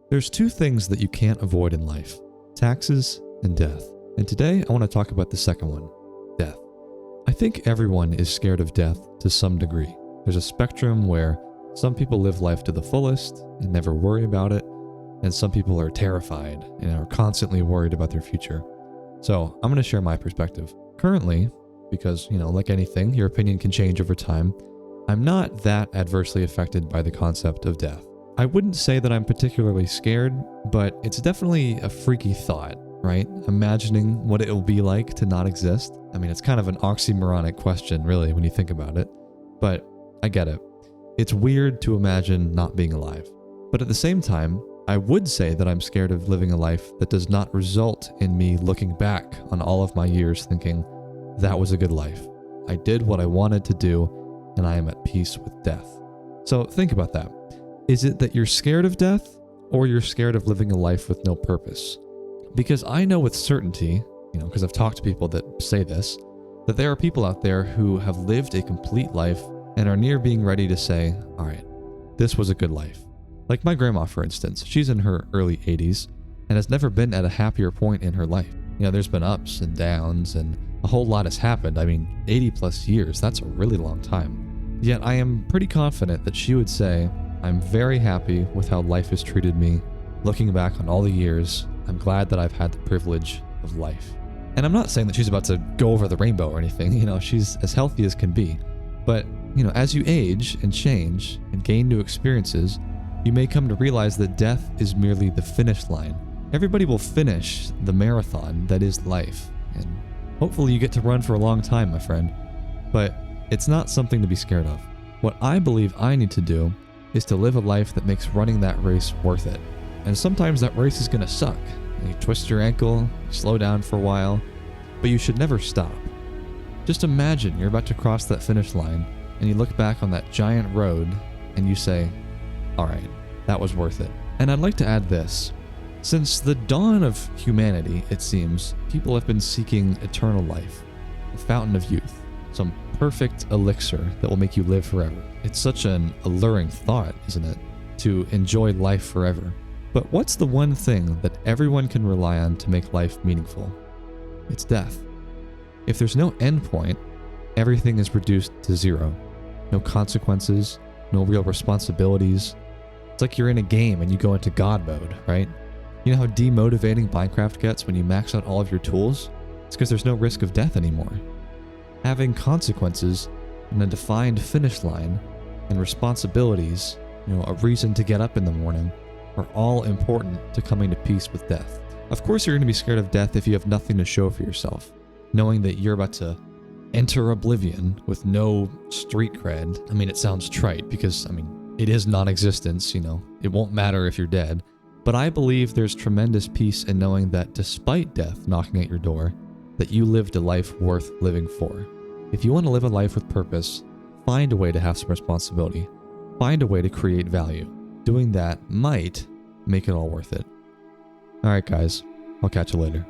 There's two things that you can't avoid in life: taxes and death. And today I want to talk about the second one, death. I think everyone is scared of death to some degree. There's a spectrum where some people live life to the fullest and never worry about it, and some people are terrified and are constantly worried about their future. So I'm going to share my perspective. Currently, because, like anything, your opinion can change over time, I'm not that adversely affected by the concept of death. I wouldn't say that I'm particularly scared, but it's definitely a freaky thought, right? Imagining what it will be like to not exist. I mean, it's kind of an oxymoronic question, really, when you think about it, but I get it. It's weird to imagine not being alive. But at the same time, I would say that I'm scared of living a life that does not result in me looking back on all of my years thinking, that was a good life. I did what I wanted to do, and I am at peace with death. So think about that. Is it that you're scared of death, or you're scared of living a life with no purpose? Because I know with certainty, because I've talked to people that say this, that there are people out there who have lived a complete life and are near being ready to say, all right, this was a good life. Like my grandma, for instance, she's in her early 80s and has never been at a happier point in her life. There's been ups and downs and a whole lot has happened. 80 plus years, that's a really long time. Yet I am pretty confident that she would say, I'm very happy with how life has treated me. Looking back on all the years, I'm glad that I've had the privilege of life. And I'm not saying that she's about to go over the rainbow or anything, she's as healthy as can be. But, as you age and change and gain new experiences, you may come to realize that death is merely the finish line. Everybody will finish the marathon that is life. And hopefully you get to run for a long time, my friend. But it's not something to be scared of. What I believe I need to do is to live a life that makes running that race worth it. And sometimes that race is going to suck. You twist your ankle, you slow down for a while, but you should never stop. Just imagine you're about to cross that finish line and you look back on that giant road and you say, all right, that was worth it. And I'd like to add this. Since the dawn of humanity, it seems, people have been seeking eternal life, the fountain of youth, some perfect elixir that will make you live forever. It's such an alluring thought, isn't it? To enjoy life forever. But what's the one thing that everyone can rely on to make life meaningful? It's death. If there's no end point, everything is reduced to zero. No consequences, no real responsibilities. It's like you're in a game and you go into God mode, right? You know how demotivating Minecraft gets when you max out all of your tools? It's because there's no risk of death anymore. Having consequences and a defined finish line and responsibilities, a reason to get up in the morning, are all important to coming to peace with death. Of course, you're going to be scared of death if you have nothing to show for yourself, knowing that you're about to enter oblivion with no street cred. It sounds trite because, it is non-existence, it won't matter if you're dead. But I believe there's tremendous peace in knowing that despite death knocking at your door, that you lived a life worth living for. If you want to live a life with purpose, find a way to have some responsibility. Find a way to create value. Doing that might make it all worth it. All right, guys, I'll catch you later.